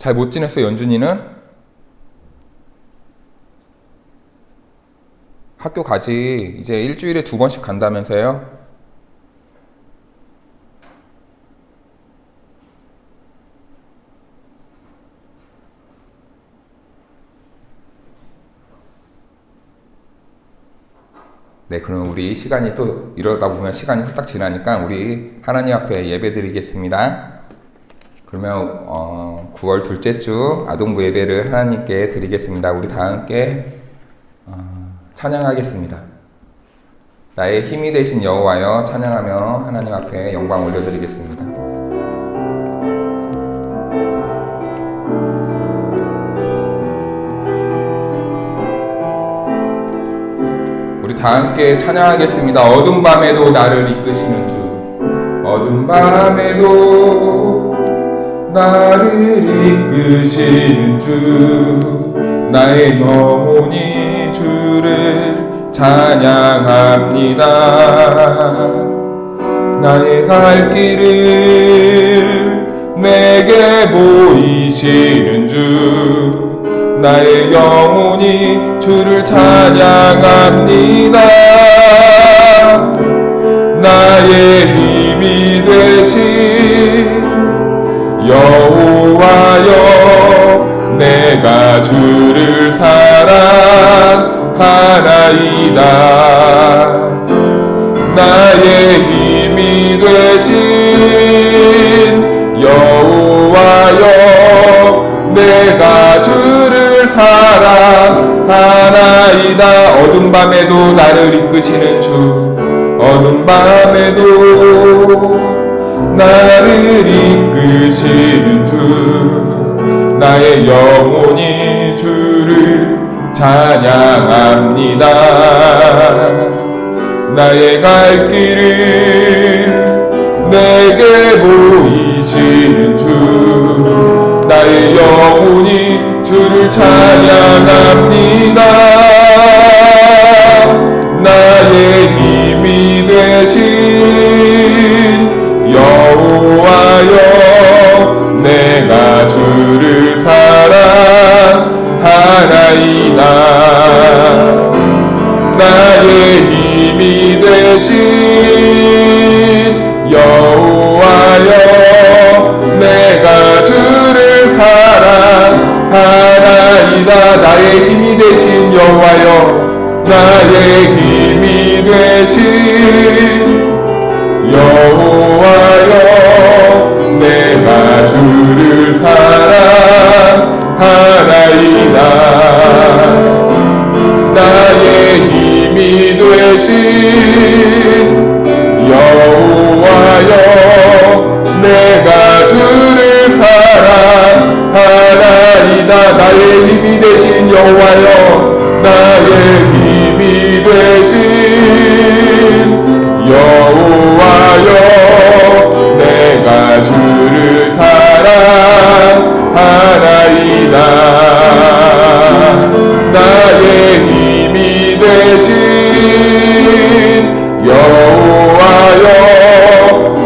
잘 못 지냈어, 연준이는? 학교 가지. 이제 일주일에 2번씩 간다면서요? 네, 그럼 우리 시간이 또 이러다 보면 시간이 후딱 지나니까 우리 하나님 앞에 예배 드리겠습니다. 그러면 9월 둘째 주 아동부 예배를 하나님께 드리겠습니다. 우리 다 함께 찬양하겠습니다. 나의 힘이 되신 여호와여 찬양하며 하나님 앞에 영광 올려드리겠습니다. 우리 다 함께 찬양하겠습니다. 어둠 밤에도 나를 이끄시는 주, 어둠 밤에도 나를 이끄시는 주, 나의 영혼이 주를 찬양합니다. 나의 갈 길을 내게 보이시는 주, 나의 영혼이 주를 찬양합니다. 나의 힘이 되신 여호와여 내가 주를 사랑하나이다. 나의 힘이 되신 여호와여 내가 주를 사랑하나이다. 어둠 밤에도 나를 이끄시는 주, 어둠 밤에도 나를 이끄시는 주, 나의 영혼이 주를 찬양합니다. 나의 갈 길을 내게 보이시는 주, 나의 영혼이 주를 찬양합니다. 나의 힘이 되신 여호와여 내가 주를 사랑하나이다. 나의 힘이 되신 여호와여 내가 주를 사랑하나이다. 나의 힘이 되신 여호와여, 나의 힘이 되신 여호와여 내가 주를 사랑하나이다. 나의 힘이 되신 여호와여 내가 주를 사랑하나이다. 나의 힘이 되신 여호와여, 나의 힘이 되신 여호와여 내가 주를 사랑하나이다. 나의 힘이 되신 여호와여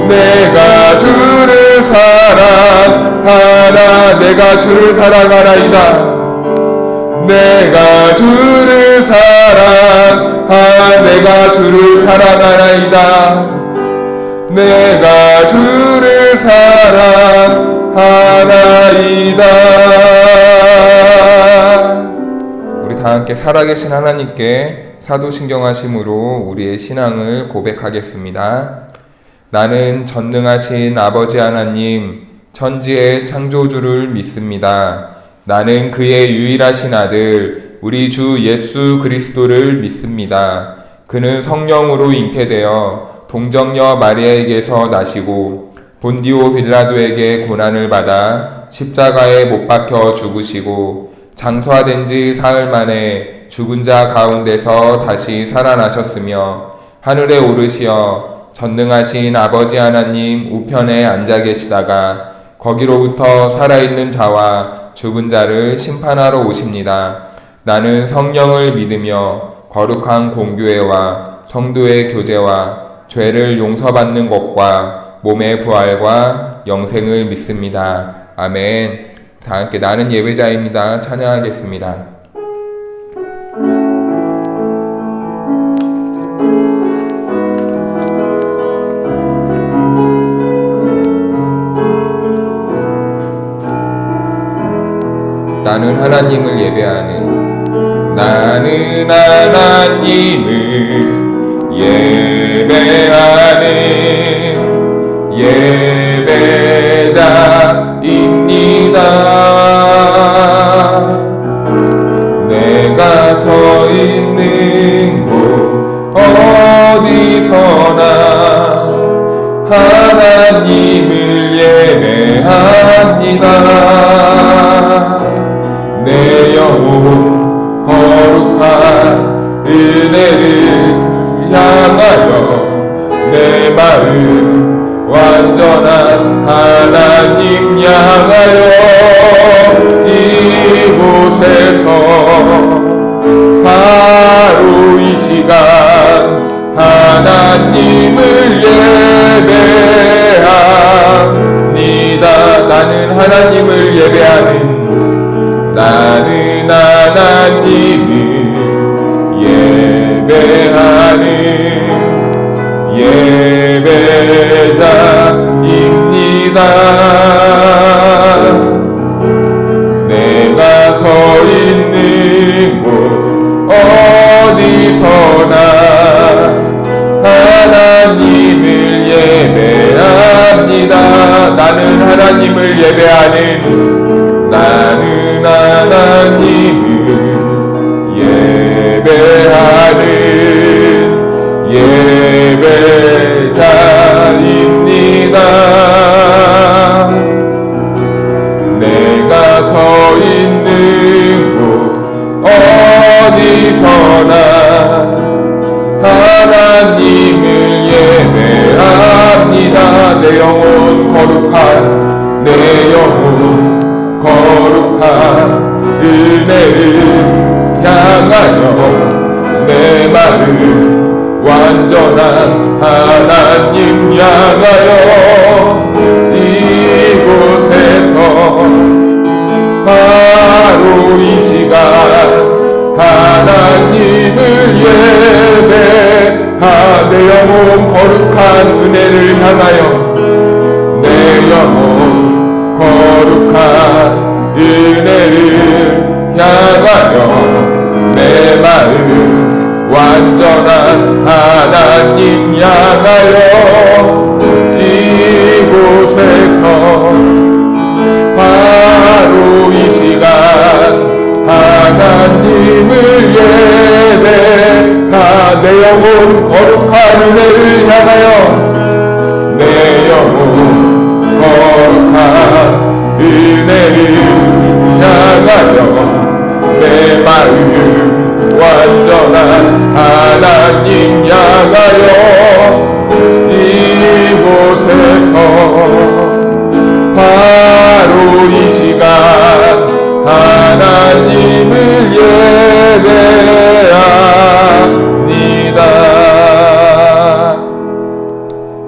내가 주를 사랑하나. 내가 주를 사랑하나이다. 내가 주를 내가 주를 사랑하나이다. 내가 주를 사랑하나이다. 우리 다 함께 살아계신 하나님께 사도신경하심으로 우리의 신앙을 고백하겠습니다. 나는 전능하신 아버지 하나님, 천지의 창조주를 믿습니다. 나는 그의 유일하신 아들 우리 주 예수 그리스도를 믿습니다. 그는 성령으로 잉태되어 동정녀 마리아에게서 나시고 본디오 빌라도에게 고난을 받아 십자가에 못 박혀 죽으시고 장사된 지 사흘 만에 죽은 자 가운데서 다시 살아나셨으며 하늘에 오르시어 전능하신 아버지 하나님 우편에 앉아 계시다가 거기로부터 살아있는 자와 죽은 자를 심판하러 오십니다. 나는 성령을 믿으며 거룩한 공교회와 성도의 교제와 죄를 용서받는 것과 몸의 부활과 영생을 믿습니다. 아멘. 다 함께 나는 예배자입니다. 찬양하겠습니다. 나는 하나님을 예배하는 나는 하나님을 예배하는 예배자입니다. 내가 서 있는 곳 어디서나 하나님을 예배합니다. 내 영혼 거룩한 은혜를 향하여 내 마음 완전한 하나님 향하여 이곳에서 바로 이 시간 하나님을 예배합니다. 나는 하나님을 예배하는 나는 하나님을 예배하는 예배자입니다. 내가 서 있는 곳 어디서나 하나님을 예배합니다. 나는 하나님을 예배하는 나는 하나님을 예배하는 예배자입니다. 내가 서 있는 곳 어디서나 하나님을 예배합니다. 내 영혼 거룩한 내 영혼 거룩한 은혜를 향하여 내 마음 완전한 하나님 향하여 이곳에서 바로 이 시간 하나님을 예배하네. 영혼 거룩한 은혜를 향하여 내 영혼 거룩한 은혜를 향하여 내 마음 완전한 하나님 향하여 이곳에서 바로 이 시간 하나님을 예배하네. 영혼 거룩한 은혜를 향하여 내 영혼 거룩한 은혜를 향하여 내 마음 완전한 하나님 향하여 이곳에서 바로 이 시간 하나님을 예배합니다.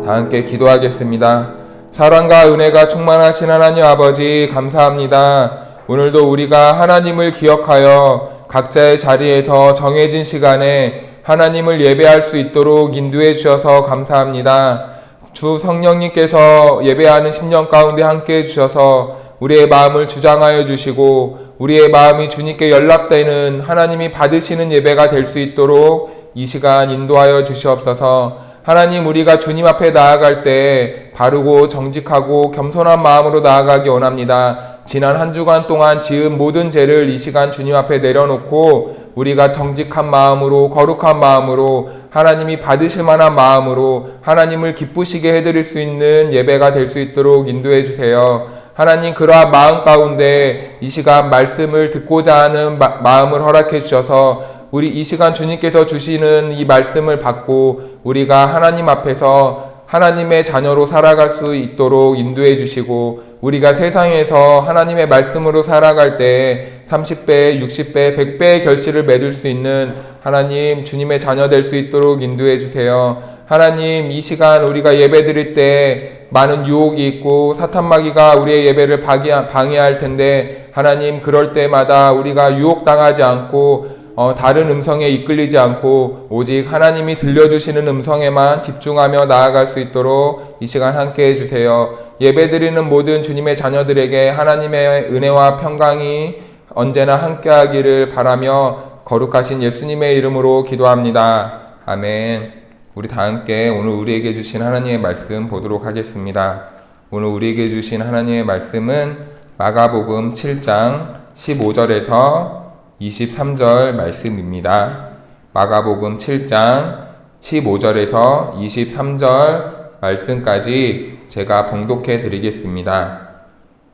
다 함께 기도하겠습니다. 사랑과 은혜가 충만하신 하나님 아버지 감사합니다. 오늘도 우리가 하나님을 기억하여 각자의 자리에서 정해진 시간에 하나님을 예배할 수 있도록 인도해 주셔서 감사합니다. 주 성령님께서 예배하는 심령 가운데 함께 해주셔서 우리의 마음을 주장하여 주시고 우리의 마음이 주님께 연락되는 하나님이 받으시는 예배가 될 수 있도록 이 시간 인도하여 주시옵소서. 하나님, 우리가 주님 앞에 나아갈 때 바르고 정직하고 겸손한 마음으로 나아가기 원합니다. 지난 한 주간 동안 지은 모든 죄를 이 시간 주님 앞에 내려놓고 우리가 정직한 마음으로 거룩한 마음으로 하나님이 받으실 만한 마음으로 하나님을 기쁘시게 해드릴 수 있는 예배가 될 수 있도록 인도해 주세요. 하나님, 그러한 마음 가운데 이 시간 말씀을 듣고자 하는 마음을 허락해 주셔서 우리 이 시간 주님께서 주시는 이 말씀을 받고 우리가 하나님 앞에서 하나님의 자녀로 살아갈 수 있도록 인도해 주시고 우리가 세상에서 하나님의 말씀으로 살아갈 때 30배, 60배, 100배의 결실을 맺을 수 있는 하나님 주님의 자녀 될 수 있도록 인도해 주세요. 하나님, 이 시간 우리가 예배 드릴 때 많은 유혹이 있고 사탄마귀가 우리의 예배를 방해할 텐데 하나님 그럴 때마다 우리가 유혹당하지 않고 다른 음성에 이끌리지 않고 오직 하나님이 들려주시는 음성에만 집중하며 나아갈 수 있도록 이 시간 함께 해주세요. 예배드리는 모든 주님의 자녀들에게 하나님의 은혜와 평강이 언제나 함께하기를 바라며 거룩하신 예수님의 이름으로 기도합니다. 아멘. 우리 다 함께 오늘 우리에게 주신 하나님의 말씀 보도록 하겠습니다. 오늘 우리에게 주신 하나님의 말씀은 마가복음 7장 15절에서 23절 말씀입니다. 마가복음 7장 15절에서 23절 말씀까지 제가 봉독해 드리겠습니다.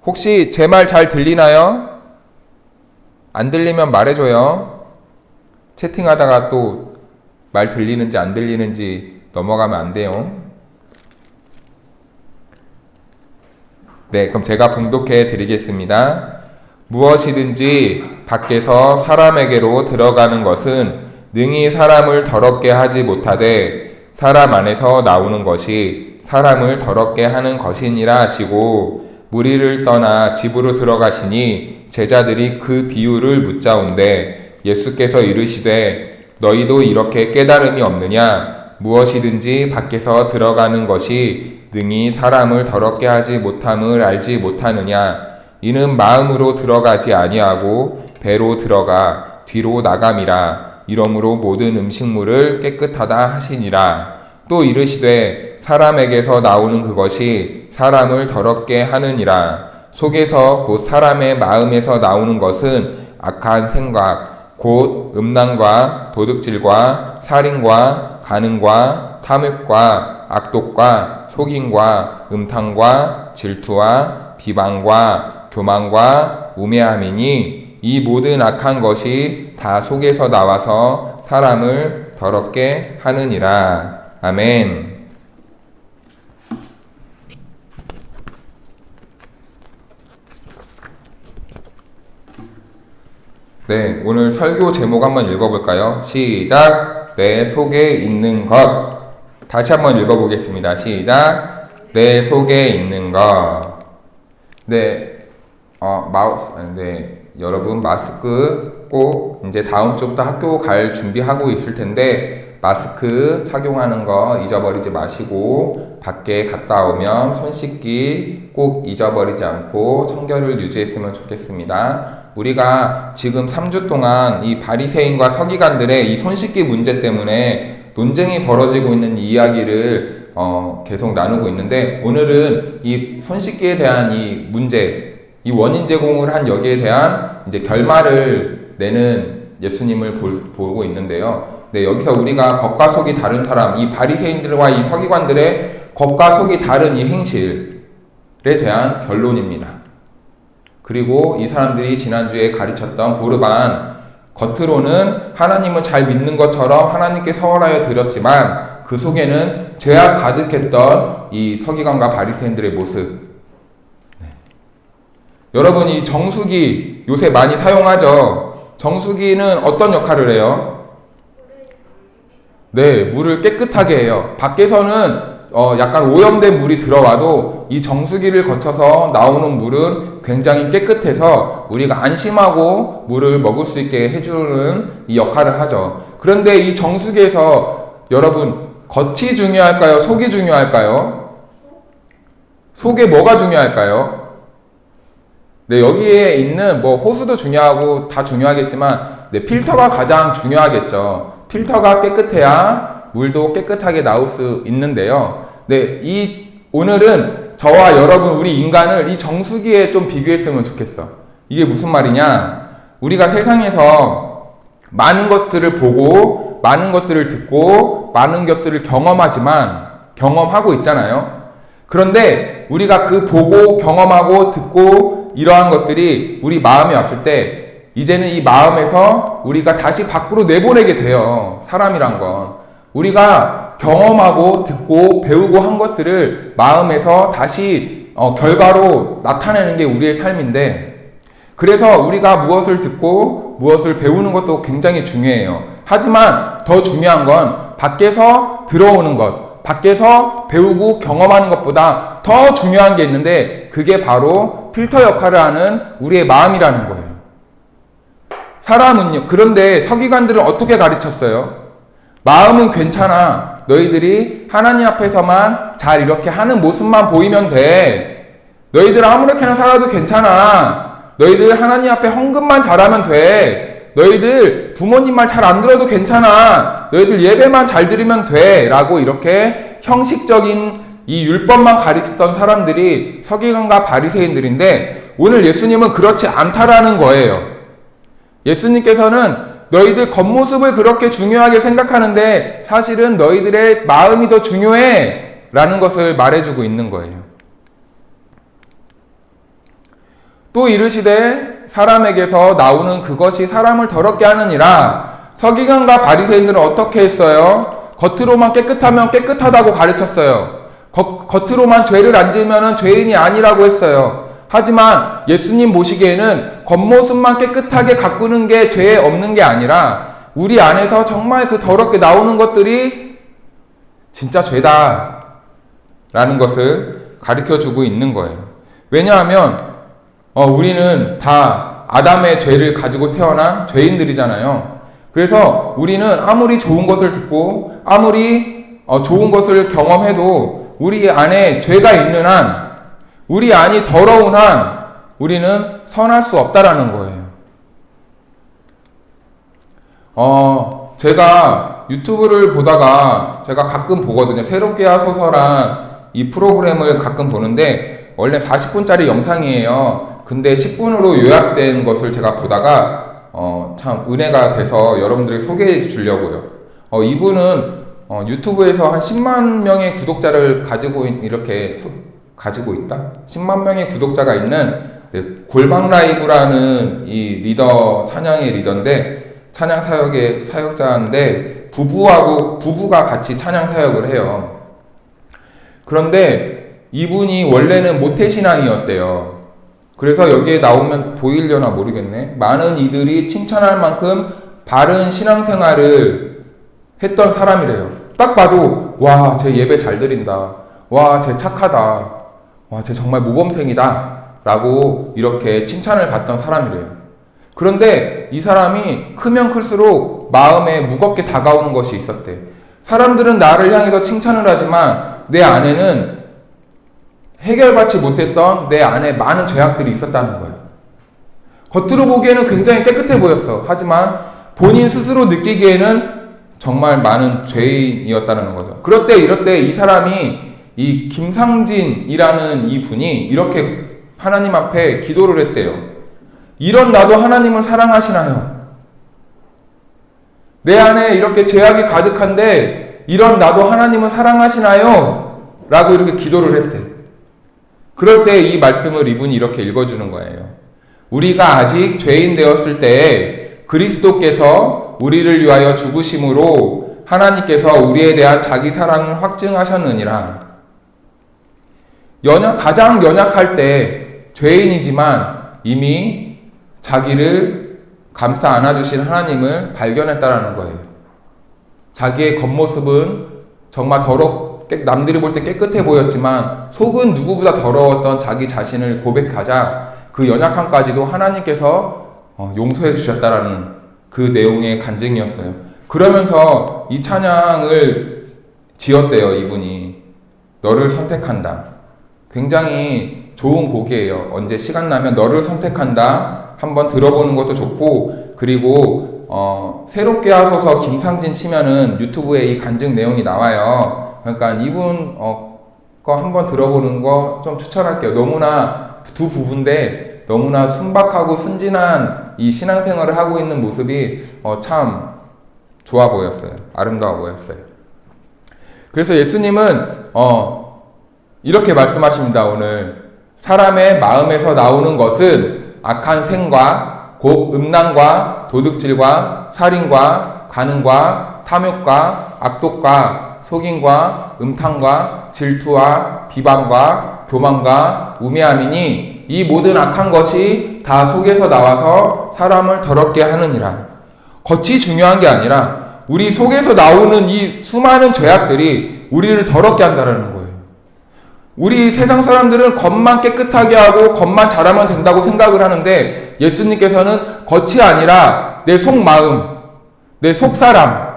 혹시 제 말 잘 들리나요? 안 들리면 말해줘요. 채팅하다가 또 말 들리는지 안 들리는지 넘어가면 안 돼요. 네, 그럼 제가 봉독해 드리겠습니다. 무엇이든지 밖에서 사람에게로 들어가는 것은 능히 사람을 더럽게 하지 못하되 사람 안에서 나오는 것이 사람을 더럽게 하는 것이니라 하시고 무리를 떠나 집으로 들어가시니 제자들이 그 비유를 묻자온대 예수께서 이르시되 너희도 이렇게 깨달음이 없느냐? 무엇이든지 밖에서 들어가는 것이 능히 사람을 더럽게 하지 못함을 알지 못하느냐? 이는 마음으로 들어가지 아니하고 배로 들어가 뒤로 나감이라. 이러므로 모든 음식물을 깨끗하다 하시니라. 또 이르시되 사람에게서 나오는 그것이 사람을 더럽게 하느니라. 속에서 곧 사람의 마음에서 나오는 것은 악한 생각 곧 음란과 도둑질과 살인과 간음과 탐욕과 악독과 속임과 음탕과 질투와 비방과 교만과 우매함이니 이 모든 악한 것이 다 속에서 나와서 사람을 더럽게 하느니라. 아멘. 네, 오늘 설교 제목 한번 읽어볼까요? 시작! 내 속에 있는 것. 다시 한번 읽어보겠습니다. 시작! 내 속에 있는 것. 네, 여러분 마스크 꼭 이제 다음 주부터 학교 갈 준비하고 있을 텐데 마스크 착용하는 거 잊어버리지 마시고 밖에 갔다 오면 손 씻기 꼭 잊어버리지 않고 청결을 유지했으면 좋겠습니다. 우리가 지금 3주 동안 이 바리새인과 서기관들의 이 손 씻기 문제 때문에 논쟁이 벌어지고 있는 이 이야기를 계속 나누고 있는데 오늘은 이 손 씻기에 대한 이 문제, 이 원인 제공을 한 여기에 대한 이제 결말을 내는 예수님을 보고 있는데요. 네, 여기서 우리가 겉과 속이 다른 사람, 이 바리새인들과 이 서기관들의 겉과 속이 다른 이 행실에 대한 결론입니다. 그리고 이 사람들이 지난주에 가르쳤던 보르반, 겉으로는 하나님을 잘 믿는 것처럼 하나님께 서원하여 드렸지만 그 속에는 죄악 가득했던 이 서기관과 바리새인들의 모습. 네. 여러분, 이 정수기 요새 많이 사용하죠? 정수기는 어떤 역할을 해요? 네, 물을 깨끗하게 해요. 밖에서는 약간 오염된 물이 들어와도 이 정수기를 거쳐서 나오는 물은 굉장히 깨끗해서 우리가 안심하고 물을 먹을 수 있게 해주는 이 역할을 하죠. 그런데 이 정수기에서 여러분 겉이 중요할까요? 속이 중요할까요? 속에 뭐가 중요할까요? 네, 여기에 있는 뭐 호수도 중요하고 다 중요하겠지만 네, 필터가 가장 중요하겠죠. 필터가 깨끗해야 물도 깨끗하게 나올 수 있는데요. 네, 오늘은 저와 여러분, 우리 인간을 이 정수기에 좀 비교했으면 좋겠어. 이게 무슨 말이냐? 우리가 세상에서 많은 것들을 보고, 많은 것들을 듣고, 많은 것들을 경험하고 있잖아요. 그런데 우리가 그 보고, 경험하고, 듣고, 이러한 것들이 우리 마음에 왔을 때, 이제는 이 마음에서 우리가 다시 밖으로 내보내게 돼요. 사람이란 건. 우리가 경험하고 듣고 배우고 한 것들을 마음에서 다시 결과로 나타내는 게 우리의 삶인데, 그래서 우리가 무엇을 듣고 무엇을 배우는 것도 굉장히 중요해요. 하지만 더 중요한 건 밖에서 들어오는 것, 밖에서 배우고 경험하는 것보다 더 중요한 게 있는데 그게 바로 필터 역할을 하는 우리의 마음이라는 거예요. 사람은요. 그런데 서기관들은 어떻게 가르쳤어요? 마음은 괜찮아. 너희들이 하나님 앞에서만 잘 이렇게 하는 모습만 보이면 돼. 너희들 아무렇게나 살아도 괜찮아. 너희들 하나님 앞에 헌금만 잘하면 돼. 너희들 부모님 말 잘 안 들어도 괜찮아. 너희들 예배만 잘 드리면 돼. 라고 이렇게 형식적인 이 율법만 가르쳤던 사람들이 서기관과 바리새인들인데 오늘 예수님은 그렇지 않다라는 거예요. 예수님께서는 너희들 겉모습을 그렇게 중요하게 생각하는데 사실은 너희들의 마음이 더 중요해 라는 것을 말해주고 있는 거예요. 또 이르시되 사람에게서 나오는 그것이 사람을 더럽게 하느니라. 서기관과 바리새인들은 어떻게 했어요? 겉으로만 깨끗하면 깨끗하다고 가르쳤어요. 겉으로만 죄를 안 지으면 죄인이 아니라고 했어요. 하지만 예수님 보시기에는 겉모습만 깨끗하게 가꾸는 게 죄에 없는 게 아니라 우리 안에서 정말 그 더럽게 나오는 것들이 진짜 죄다 라는 것을 가르쳐주고 있는 거예요. 왜냐하면 우리는 다 아담의 죄를 가지고 태어난 죄인들이잖아요. 그래서 우리는 아무리 좋은 것을 듣고 아무리 좋은 것을 경험해도 우리 안에 죄가 있는 한, 우리 안이 더러운 한 우리는 선할 수 없다라는 거예요. 제가 유튜브를 보다가 제가 가끔 보거든요. 새롭게 하소서란 이 프로그램을 가끔 보는데 원래 40분짜리 영상이에요. 근데 10분으로 요약된 것을 제가 보다가 참 은혜가 돼서 여러분들에게 소개해 주려고요. 이분은 유튜브에서 한 10만 명의 구독자를 가지고 가지고 있다? 10만 명의 구독자가 있는 골방 라이브라는 이 리더, 찬양의 리더인데 찬양 사역의 사역자인데 부부가 같이 찬양 사역을 해요. 그런데 이분이 원래는 모태신앙이었대요. 그래서 여기에 나오면 보이려나 모르겠네. 많은 이들이 칭찬할 만큼 바른 신앙생활을 했던 사람이래요. 딱 봐도 와, 쟤 예배 잘 드린다. 와, 쟤 착하다. 와, 쟤 정말 모범생이다. 라고 이렇게 칭찬을 받던 사람이래요. 그런데 이 사람이 크면 클수록 마음에 무겁게 다가오는 것이 있었대. 사람들은 나를 향해서 칭찬을 하지만 내 안에는 해결받지 못했던 내 안에 많은 죄악들이 있었다는 거예요. 겉으로 보기에는 굉장히 깨끗해 보였어. 하지만 본인 스스로 느끼기에는 정말 많은 죄인이었다는 거죠. 이럴 때 이 사람이 이 김상진이라는 이 분이 이렇게 하나님 앞에 기도를 했대요. 이런 나도 하나님을 사랑하시나요? 내 안에 이렇게 죄악이 가득한데 이런 나도 하나님을 사랑하시나요? 라고 이렇게 기도를 했대. 그럴 때 이 말씀을 이분이 이렇게 읽어주는 거예요. 우리가 아직 죄인 되었을 때에 그리스도께서 우리를 위하여 죽으심으로 하나님께서 우리에 대한 자기 사랑을 확증하셨느니라. 가장 연약할 때 죄인이지만 이미 자기를 감싸 안아주신 하나님을 발견했다라는 거예요. 자기의 겉모습은 정말 남들이 볼 때 깨끗해 보였지만 속은 누구보다 더러웠던 자기 자신을 고백하자 그 연약함까지도 하나님께서 용서해 주셨다라는 그 내용의 간증이었어요. 그러면서 이 찬양을 지었대요, 이분이. 너를 선택한다. 굉장히 좋은 곡이에요. 언제 시간 나면 너를 선택한다 한번 들어보는 것도 좋고, 그리고 새롭게 하소서 김상진 치면은 유튜브에 이 간증 내용이 나와요. 그러니까 이분 거 한번 들어보는 거 좀 추천할게요. 너무나 두 부부인데 너무나 순박하고 순진한 이 신앙생활을 하고 있는 모습이 참 좋아 보였어요. 아름다워 보였어요. 그래서 예수님은 이렇게 말씀하십니다. 오늘 사람의 마음에서 나오는 것은 악한 생과 곧 음란과 도둑질과 살인과 간음과 탐욕과 악독과 속임과 음탕과 질투와 비방과 교만과 우매함이니 이 모든 악한 것이 다 속에서 나와서 사람을 더럽게 하느니라. 겉이 중요한 게 아니라 우리 속에서 나오는 이 수많은 죄악들이 우리를 더럽게 한다라는 거예요. 우리 세상 사람들은 겉만 깨끗하게 하고 겉만 잘하면 된다고 생각을 하는데 예수님께서는 겉이 아니라 내 속마음, 내 속사람,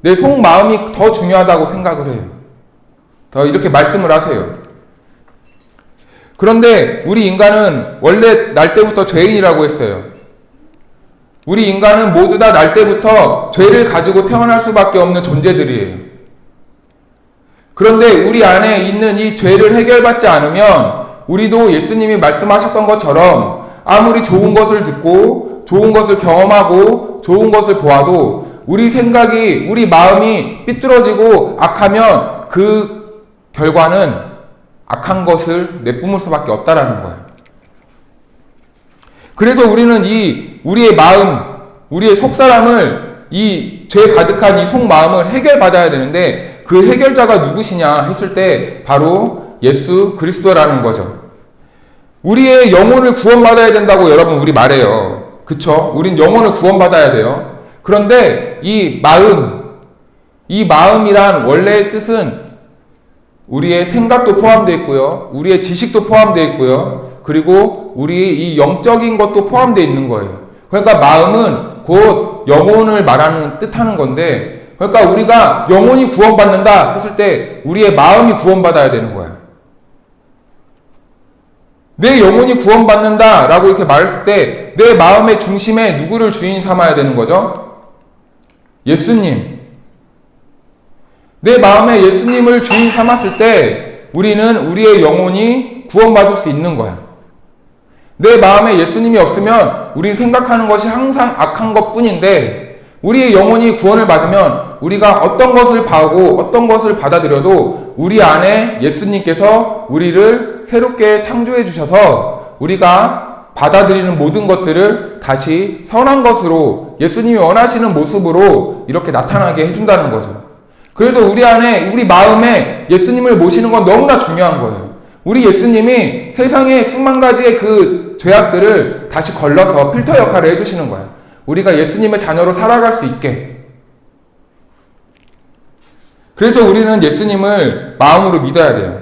내 속마음이 더 중요하다고 생각을 해요. 더 이렇게 말씀을 하세요. 그런데 우리 인간은 원래 날 때부터 죄인이라고 했어요. 우리 인간은 모두 다 날 때부터 죄를 가지고 태어날 수밖에 없는 존재들이에요. 그런데 우리 안에 있는 이 죄를 해결받지 않으면 우리도 예수님이 말씀하셨던 것처럼 아무리 좋은 것을 듣고 좋은 것을 경험하고 좋은 것을 보아도 우리 생각이, 우리 마음이 삐뚤어지고 악하면 그 결과는 악한 것을 내뿜을 수밖에 없다라는 거예요. 그래서 우리는 우리의 마음, 우리의 속사람을 이 죄 가득한 이 속마음을 해결받아야 되는데 그 해결자가 누구시냐 했을 때 바로 예수 그리스도라는 거죠. 우리의 영혼을 구원받아야 된다고 여러분 우리 말해요. 그쵸? 우린 영혼을 구원받아야 돼요. 그런데 이 마음이란 원래의 뜻은 우리의 생각도 포함되어 있고요. 우리의 지식도 포함되어 있고요. 그리고 우리의 이 영적인 것도 포함되어 있는 거예요. 그러니까 마음은 곧 영혼을 말하는 뜻하는 건데, 그러니까 우리가 영혼이 구원받는다 했을 때 우리의 마음이 구원받아야 되는 거야. 내 영혼이 구원받는다 라고 이렇게 말했을 때 내 마음의 중심에 누구를 주인 삼아야 되는 거죠? 예수님. 내 마음에 예수님을 주인 삼았을 때 우리는 우리의 영혼이 구원받을 수 있는 거야. 내 마음에 예수님이 없으면 우린 생각하는 것이 항상 악한 것 뿐인데 우리의 영혼이 구원을 받으면 우리가 어떤 것을 봐오고 어떤 것을 받아들여도 우리 안에 예수님께서 우리를 새롭게 창조해 주셔서 우리가 받아들이는 모든 것들을 다시 선한 것으로 예수님이 원하시는 모습으로 이렇게 나타나게 해준다는 거죠. 그래서 우리 안에, 우리 마음에 예수님을 모시는 건 너무나 중요한 거예요. 우리 예수님이 세상의 수만 가지의 그 죄악들을 다시 걸러서 필터 역할을 해주시는 거예요. 우리가 예수님의 자녀로 살아갈 수 있게. 그래서 우리는 예수님을 마음으로 믿어야 돼요.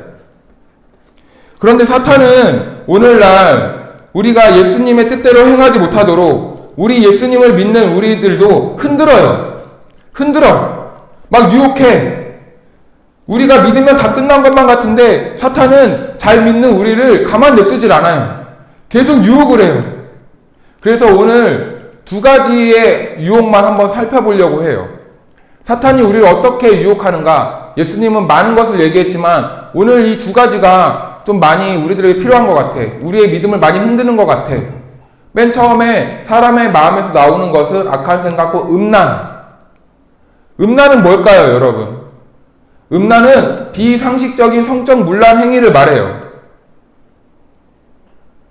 그런데 사탄은 오늘날 우리가 예수님의 뜻대로 행하지 못하도록 우리 예수님을 믿는 우리들도 흔들어. 막 유혹해. 우리가 믿으면 다 끝난 것만 같은데 사탄은 잘 믿는 우리를 가만 냅두질 않아요. 계속 유혹을 해요. 그래서 오늘 두 가지의 유혹만 한번 살펴보려고 해요. 사탄이 우리를 어떻게 유혹하는가? 예수님은 많은 것을 얘기했지만 오늘 이 두 가지가 좀 많이 우리들에게 필요한 것 같아. 우리의 믿음을 많이 흔드는 것 같아. 맨 처음에 사람의 마음에서 나오는 것은 악한 생각과 음란. 음란은 뭘까요, 여러분? 음란은 비상식적인 성적 문란 행위를 말해요.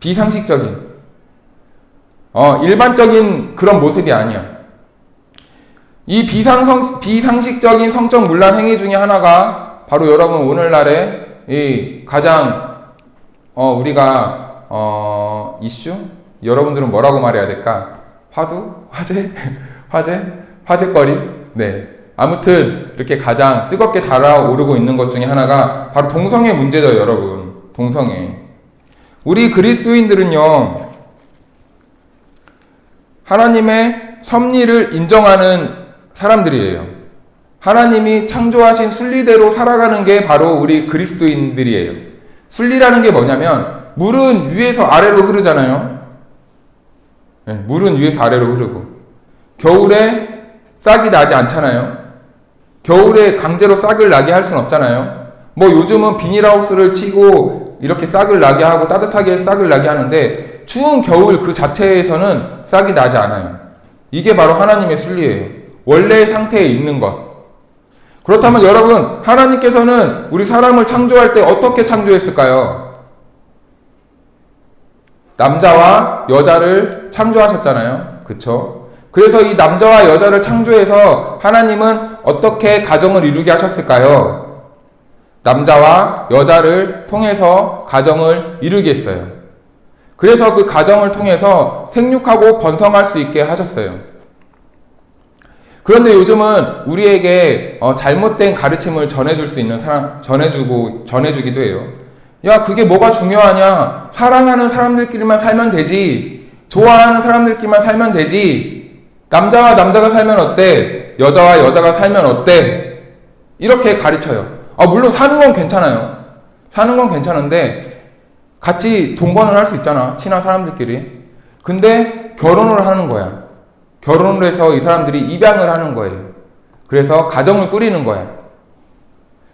비상식적인. 일반적인 그런 모습이 아니야. 이 비상식적인 성적 문란 행위 중에 하나가 바로 여러분 오늘날의 이 가장 우리가 이슈? 여러분들은 뭐라고 말해야 될까? 화제거리? 네. 아무튼 이렇게 가장 뜨겁게 달아오르고 있는 것 중에 하나가 바로 동성애 문제죠, 여러분. 동성애. 우리 그리스도인들은요, 하나님의 섭리를 인정하는 사람들이에요. 하나님이 창조하신 순리대로 살아가는 게 바로 우리 그리스도인들이에요. 순리라는 게 뭐냐면 물은 위에서 아래로 흐르잖아요. 네, 물은 위에서 아래로 흐르고 겨울에 싹이 나지 않잖아요. 겨울에 강제로 싹을 나게 할 수는 없잖아요. 뭐 요즘은 비닐하우스를 치고 이렇게 싹을 나게 하고 따뜻하게 싹을 나게 하는데 추운 겨울 그 자체에서는 싹이 나지 않아요. 이게 바로 하나님의 순리예요. 원래의 상태에 있는 것. 그렇다면 여러분, 하나님께서는 우리 사람을 창조할 때 어떻게 창조했을까요? 남자와 여자를 창조하셨잖아요. 그쵸? 그래서 이 남자와 여자를 창조해서 하나님은 어떻게 가정을 이루게 하셨을까요? 남자와 여자를 통해서 가정을 이루게 했어요. 그래서 그 가정을 통해서 생육하고 번성할 수 있게 하셨어요. 그런데 요즘은 우리에게 잘못된 가르침을 전해줄 수 있는 사람, 전해주기도 해요. 야, 그게 뭐가 중요하냐? 사랑하는 사람들끼리만 살면 되지. 좋아하는 사람들끼리만 살면 되지. 남자와 남자가 살면 어때? 여자와 여자가 살면 어때? 이렇게 가르쳐요. 물론 사는 건 괜찮아요. 사는 건 괜찮은데 같이 동거는 할 수 있잖아. 친한 사람들끼리. 근데 결혼을 하는 거야. 결혼을 해서 이 사람들이 입양을 하는 거예요. 그래서 가정을 꾸리는 거야.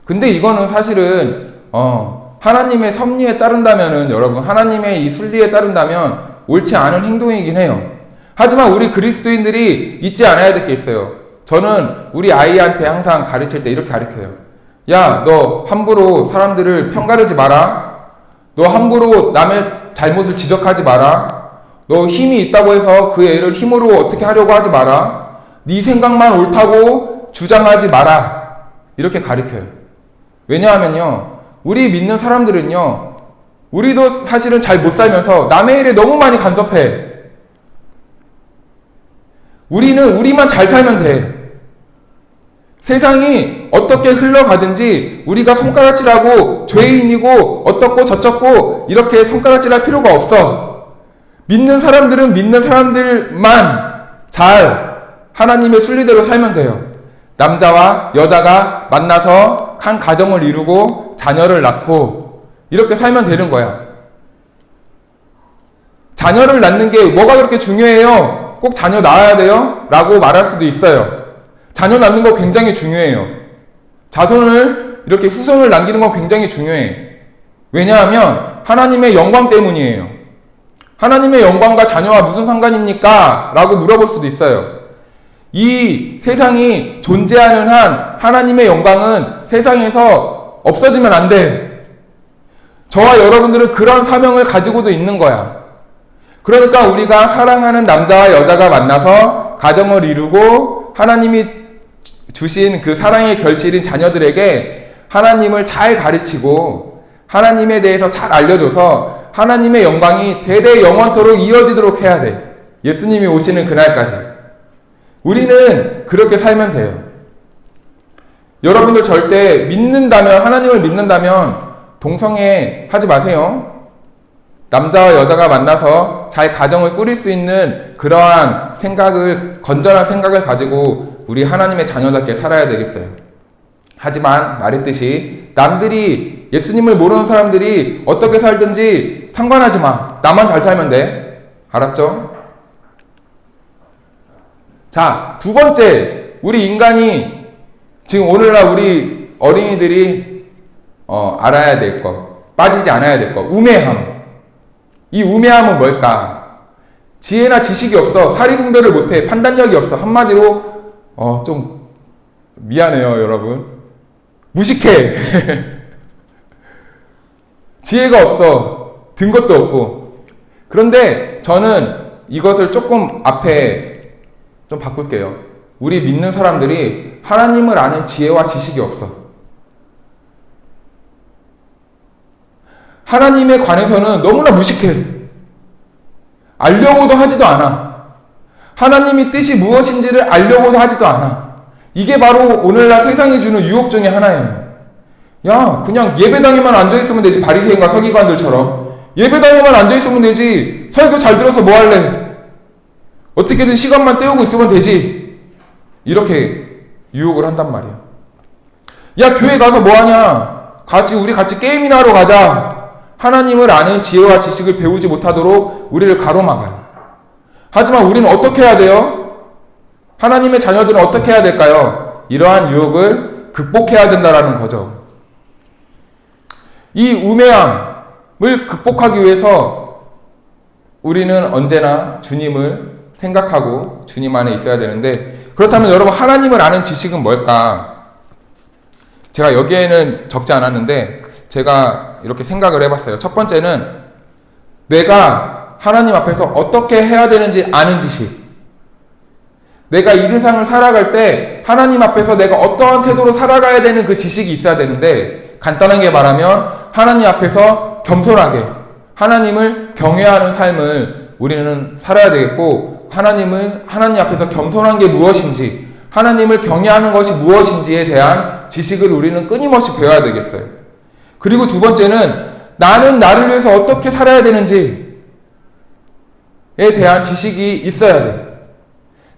근데 이거는 사실은 하나님의 섭리에 따른다면은, 여러분, 하나님의 이 순리에 따른다면 옳지 않은 행동이긴 해요. 하지만 우리 그리스도인들이 잊지 않아야 될 게 있어요. 저는 우리 아이한테 항상 가르칠 때 이렇게 가르쳐요. 야, 너 함부로 사람들을 편가르지 마라. 너 함부로 남의 잘못을 지적하지 마라. 너 힘이 있다고 해서 그 애를 힘으로 어떻게 하려고 하지 마라. 네 생각만 옳다고 주장하지 마라. 이렇게 가르쳐요. 왜냐하면요, 우리 믿는 사람들은요, 우리도 사실은 잘 못 살면서 남의 일에 너무 많이 간섭해. 우리는 우리만 잘 살면 돼. 세상이 어떻게 흘러가든지 우리가 손가락질하고 죄인이고 어떻고 저쩌고 이렇게 손가락질할 필요가 없어. 믿는 사람들은 믿는 사람들만 잘 하나님의 순리대로 살면 돼요. 남자와 여자가 만나서 한 가정을 이루고 자녀를 낳고 이렇게 살면 되는 거야. 자녀를 낳는 게 뭐가 그렇게 중요해요? 꼭 자녀 낳아야 돼요? 라고 말할 수도 있어요. 자녀 낳는 거 굉장히 중요해요. 자손을, 이렇게 후손을 남기는 건 굉장히 중요해. 왜냐하면 하나님의 영광 때문이에요. 하나님의 영광과 자녀와 무슨 상관입니까? 라고 물어볼 수도 있어요. 이 세상이 존재하는 한 하나님의 영광은 세상에서 없어지면 안 돼. 저와 여러분들은 그런 사명을 가지고도 있는 거야. 그러니까 우리가 사랑하는 남자와 여자가 만나서 가정을 이루고 하나님이 주신 그 사랑의 결실인 자녀들에게 하나님을 잘 가르치고 하나님에 대해서 잘 알려줘서 하나님의 영광이 대대 영원토록 이어지도록 해야 돼. 예수님이 오시는 그날까지. 우리는 그렇게 살면 돼요. 여러분들 절대 믿는다면, 하나님을 믿는다면 동성애 하지 마세요. 남자와 여자가 만나서 잘 가정을 꾸릴 수 있는 그러한 생각을, 건전한 생각을 가지고 우리 하나님의 자녀답게 살아야 되겠어요. 하지만 말했듯이 남들이, 예수님을 모르는 사람들이 어떻게 살든지 상관하지 마. 나만 잘 살면 돼. 알았죠? 자, 두 번째, 우리 인간이 지금 오늘날 우리 어린이들이 알아야 될 것, 빠지지 않아야 될 것, 우매함. 이 우매함은 뭘까? 지혜나 지식이 없어. 사리분별을 못해. 판단력이 없어. 한마디로 좀 미안해요, 여러분. 무식해. 지혜가 없어. 든 것도 없고. 그런데 저는 이것을 조금 앞에 좀 바꿀게요. 우리 믿는 사람들이 하나님을 아는 지혜와 지식이 없어. 하나님에 관해서는 너무나 무식해. 알려고도 하지도 않아. 하나님의 뜻이 무엇인지를 알려고도 하지도 않아. 이게 바로 오늘날 세상이 주는 유혹 중에 하나예요. 야, 그냥 예배당에만 앉아있으면 되지. 바리새인과 서기관들처럼. 예배당에만 앉아있으면 되지. 설교 잘 들어서 뭐 할래? 어떻게든 시간만 때우고 있으면 되지. 이렇게 유혹을 한단 말이야. 야, 교회 가서 뭐 하냐? 우리 같이 게임이나 하러 가자. 하나님을 아는 지혜와 지식을 배우지 못하도록 우리를 가로막아요. 하지만 우리는 어떻게 해야 돼요? 하나님의 자녀들은 어떻게 해야 될까요? 이러한 유혹을 극복해야 된다는 거죠. 이 우매함을 극복하기 위해서 우리는 언제나 주님을 생각하고 주님 안에 있어야 되는데, 그렇다면 여러분, 하나님을 아는 지식은 뭘까? 제가 여기에는 적지 않았는데 제가 이렇게 생각을 해봤어요. 첫 번째는 내가 하나님 앞에서 어떻게 해야 되는지 아는 지식. 내가 이 세상을 살아갈 때 하나님 앞에서 내가 어떠한 태도로 살아가야 되는 그 지식이 있어야 되는데, 간단하게 말하면 하나님 앞에서 겸손하게 하나님을 경외하는 삶을 우리는 살아야 되겠고, 하나님 앞에서 겸손한 게 무엇인지, 하나님을 경외하는 것이 무엇인지에 대한 지식을 우리는 끊임없이 배워야 되겠어요. 그리고 두 번째는 나는 나를 위해서 어떻게 살아야 되는지에 대한 지식이 있어야 돼.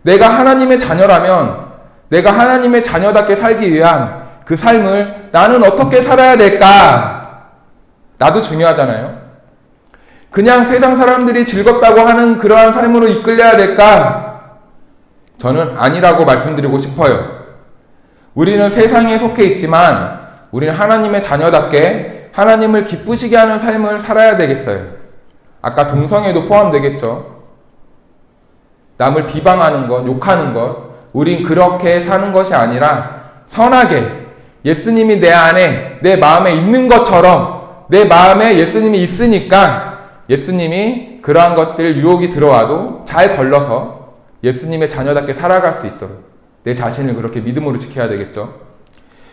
내가 하나님의 자녀라면 내가 하나님의 자녀답게 살기 위한 그 삶을 나는 어떻게 살아야 될까? 나도 중요하잖아요. 그냥 세상 사람들이 즐겁다고 하는 그러한 삶으로 이끌려야 될까? 저는 아니라고 말씀드리고 싶어요. 우리는 세상에 속해 있지만 우리는 하나님의 자녀답게 하나님을 기쁘시게 하는 삶을 살아야 되겠어요. 아까 동성애도 포함되겠죠. 남을 비방하는 것, 욕하는 것, 우린 그렇게 사는 것이 아니라 선하게 예수님이 내 안에, 내 마음에 있는 것처럼 내 마음에 예수님이 있으니까 예수님이 그러한 것들 유혹이 들어와도 잘 걸러서 예수님의 자녀답게 살아갈 수 있도록 내 자신을 그렇게 믿음으로 지켜야 되겠죠.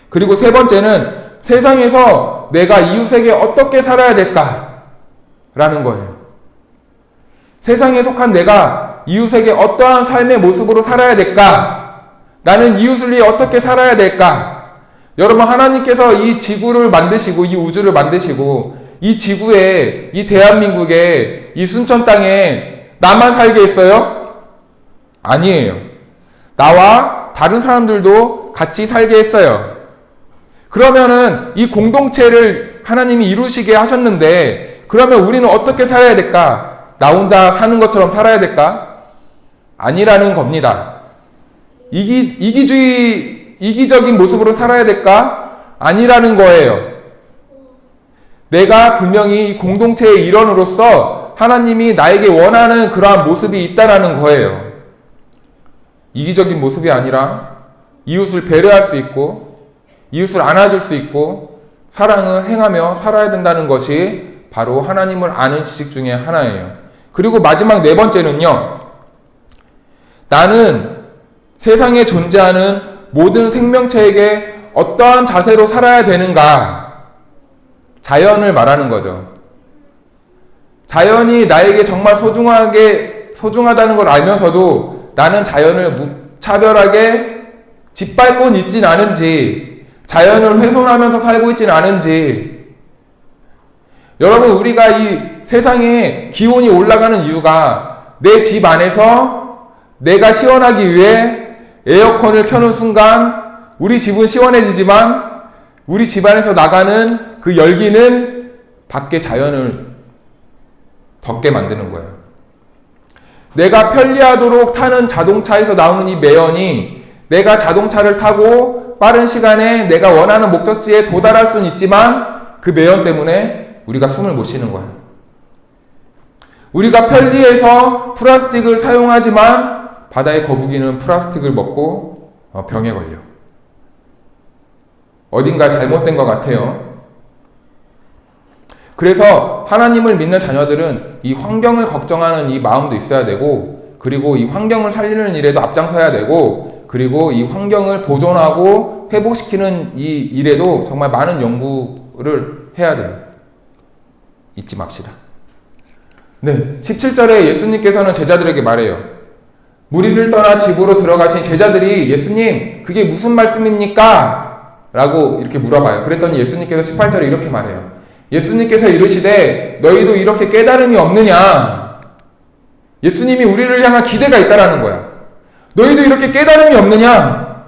그리고 세 번째는 세상에서 내가 이웃에게 어떻게 살아야 될까라는 거예요. 세상에 속한 내가 이웃에게 어떠한 삶의 모습으로 살아야 될까? 나는 이웃을 위해 어떻게 살아야 될까? 여러분, 하나님께서 이 지구를 만드시고 이 우주를 만드시고 이 지구에, 이 대한민국에, 이 순천 땅에 나만 살게 했어요? 아니에요. 나와 다른 사람들도 같이 살게 했어요. 그러면은 이 공동체를 하나님이 이루시게 하셨는데 그러면 우리는 어떻게 살아야 될까? 나 혼자 사는 것처럼 살아야 될까? 아니라는 겁니다. 이기적인 모습으로 살아야 될까? 아니라는 거예요. 내가 분명히 공동체의 일원으로서 하나님이 나에게 원하는 그러한 모습이 있다라는 거예요. 이기적인 모습이 아니라 이웃을 배려할 수 있고 이웃을 안아줄 수 있고 사랑을 행하며 살아야 된다는 것이 바로 하나님을 아는 지식 중에 하나예요. 그리고 마지막 네 번째는요. 나는 세상에 존재하는 모든 생명체에게 어떠한 자세로 살아야 되는가? 자연을 말하는 거죠. 자연이 나에게 정말 소중하다는 걸 알면서도 나는 자연을 무차별하게 짓밟고 있진 않은지, 자연을 훼손하면서 살고 있진 않은지. 여러분, 우리가 이 세상에 기온이 올라가는 이유가 내 집 안에서 내가 시원하기 위해 에어컨을 켜는 순간 우리 집은 시원해지지만 우리 집 안에서 나가는 그 열기는 밖에 자연을 덥게 만드는 거예요. 내가 편리하도록 타는 자동차에서 나오는 이 매연이 내가 자동차를 타고 빠른 시간에 내가 원하는 목적지에 도달할 수는 있지만 그 매연 때문에 우리가 숨을 못 쉬는 거예요. 우리가 편리해서 플라스틱을 사용하지만 바다의 거북이는 플라스틱을 먹고 병에 걸려. 어딘가 잘못된 것 같아요. 그래서 하나님을 믿는 자녀들은 이 환경을 걱정하는 이 마음도 있어야 되고, 그리고 이 환경을 살리는 일에도 앞장서야 되고, 그리고 이 환경을 보존하고 회복시키는 이 일에도 정말 많은 연구를 해야 돼요. 잊지 맙시다. 네, 17절에 예수님께서는 제자들에게 말해요. 무리를 떠나 집으로 들어가신 제자들이 예수님, 그게 무슨 말씀입니까? 라고 이렇게 물어봐요. 그랬더니 예수님께서 18절에 이렇게 말해요. 예수님께서 이르시되 너희도 이렇게 깨달음이 없느냐? 예수님이 우리를 향한 기대가 있다라는 거야. 너희도 이렇게 깨달음이 없느냐?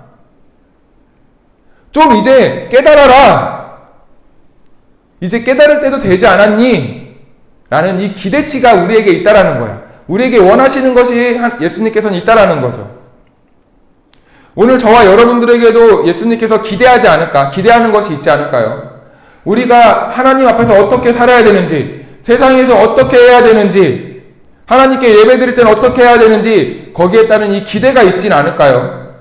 좀 이제 깨달아라. 이제 깨달을 때도 되지 않았니? 라는 이 기대치가 우리에게 있다라는 거야. 우리에게 원하시는 것이 예수님께서는 있다라는 거죠. 오늘 저와 여러분들에게도 예수님께서 기대하지 않을까? 기대하는 것이 있지 않을까요? 우리가 하나님 앞에서 어떻게 살아야 되는지, 세상에서 어떻게 해야 되는지, 하나님께 예배드릴 때는 어떻게 해야 되는지 거기에 따른 이 기대가 있진 않을까요?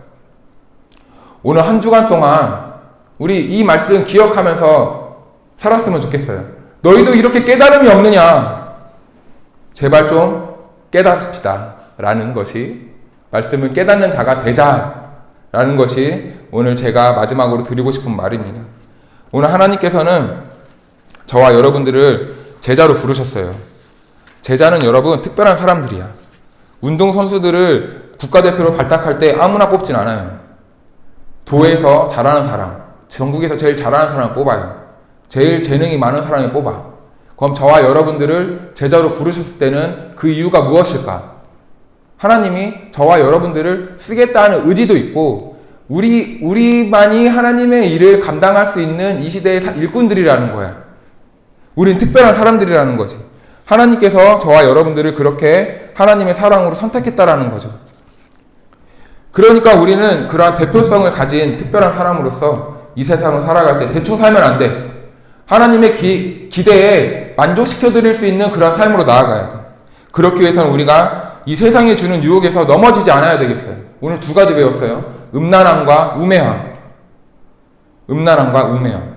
오늘 한 주간 동안 우리 이 말씀 기억하면서 살았으면 좋겠어요. 너희도 이렇게 깨달음이 없느냐? 제발 좀 깨닫읍시다 라는 것이, 말씀을 깨닫는 자가 되자 라는 것이 오늘 제가 마지막으로 드리고 싶은 말입니다. 오늘 하나님께서는 저와 여러분들을 제자로 부르셨어요. 제자는 여러분 특별한 사람들이야. 운동선수들을 국가대표로 발탁할 때 아무나 뽑진 않아요. 도에서 잘하는 사람, 전국에서 제일 잘하는 사람을 뽑아요. 제일 재능이 많은 사람을 뽑아. 그럼 저와 여러분들을 제자로 부르셨을 때는 그 이유가 무엇일까? 하나님이 저와 여러분들을 쓰겠다는 의지도 있고, 우리만이 하나님의 일을 감당할 수 있는 이 시대의 일꾼들이라는 거야. 우린 특별한 사람들이라는 거지. 하나님께서 저와 여러분들을 그렇게 하나님의 사랑으로 선택했다라는 거죠. 그러니까 우리는 그러한 대표성을 가진 특별한 사람으로서 이 세상을 살아갈 때 대충 살면 안 돼. 하나님의 기대에 만족시켜드릴 수 있는 그런 삶으로 나아가야 돼. 그렇기 위해서는 우리가 이 세상이 주는 유혹에서 넘어지지 않아야 되겠어요. 오늘 두 가지 배웠어요. 음란함과 우매함. 음란함과 우매함.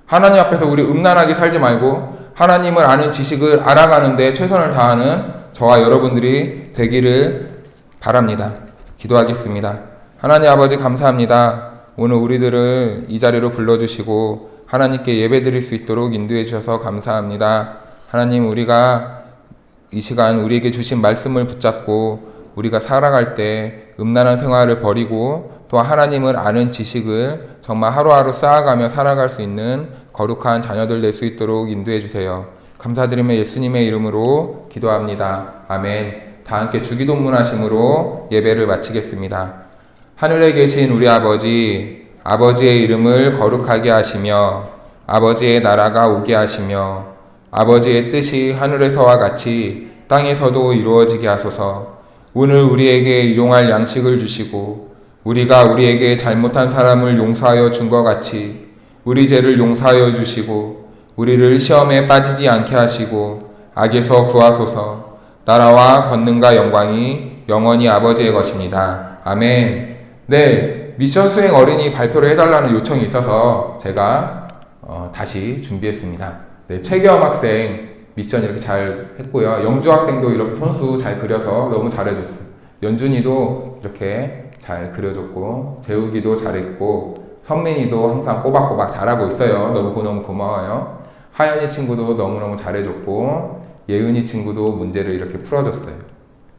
하나님 앞에서 우리 음란하게 살지 말고 하나님을 아는 지식을 알아가는데 최선을 다하는 저와 여러분들이 되기를 바랍니다. 기도하겠습니다. 하나님 아버지 감사합니다. 오늘 우리들을 이 자리로 불러주시고 하나님께 예배드릴 수 있도록 인도해 주셔서 감사합니다. 하나님, 우리가 이 시간 우리에게 주신 말씀을 붙잡고 우리가 살아갈 때 음란한 생활을 버리고 또 하나님을 아는 지식을 정말 하루하루 쌓아가며 살아갈 수 있는 거룩한 자녀들 될 수 있도록 인도해 주세요. 감사드리며 예수님의 이름으로 기도합니다. 아멘. 다 함께 주기도문하심으로 예배를 마치겠습니다. 하늘에 계신 우리 아버지, 아버지의 이름을 거룩하게 하시며 아버지의 나라가 오게 하시며 아버지의 뜻이 하늘에서와 같이 땅에서도 이루어지게 하소서. 오늘 우리에게 일용할 양식을 주시고 우리가 우리에게 잘못한 사람을 용서하여 준 것 같이 우리 죄를 용서하여 주시고 우리를 시험에 빠지지 않게 하시고 악에서 구하소서. 나라와 권능과 영광이 영원히 아버지의 것입니다. 아멘. 네, 미션 수행 어린이 발표를 해달라는 요청이 있어서 제가 다시 준비했습니다. 네, 최경 학생 미션 이렇게 잘 했고요. 영주 학생도 이렇게 손수 잘 그려서 너무 잘해줬어요. 연준이도 이렇게 잘 그려줬고 재욱이도 잘했고 성민이도 항상 꼬박꼬박 잘하고 있어요. 너무 고마워요. 하연이 친구도 너무너무 잘해줬고 예은이 친구도 문제를 이렇게 풀어줬어요.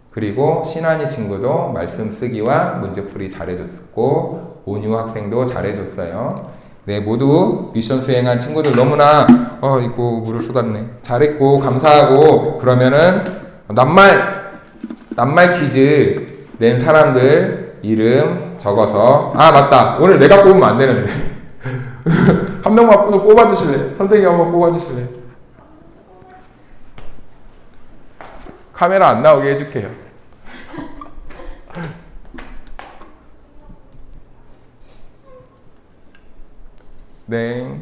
그리고 신한이 친구도 말씀 쓰기와 문제풀이 잘해줬고 온유 학생도 잘해줬어요. 네, 모두 미션 수행한 친구들 너무나 이거 물을 쏟았네. 잘했고 감사하고, 그러면은 낱말 퀴즈 낸 사람들 이름 적어서, 맞다, 오늘 내가 뽑으면 안 되는데 한 명만 뽑아주실래? 선생님 한번 뽑아주실래? 카메라 안 나오게 해줄게요. 네.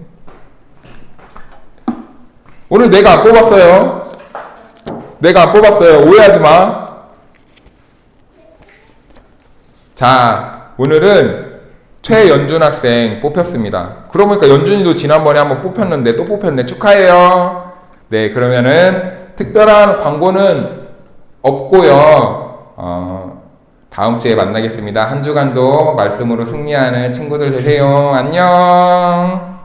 오늘 내가 안 뽑았어요. 내가 안 뽑았어요. 오해하지 마. 자, 오늘은 최연준 학생 뽑혔습니다. 그러고 보니까 연준이도 지난번에 한번 뽑혔는데 또 뽑혔네. 축하해요. 네, 그러면은 특별한 광고는 없고요. 다음 주에 만나겠습니다. 한 주간도 말씀으로 승리하는 친구들 되세요. 안녕.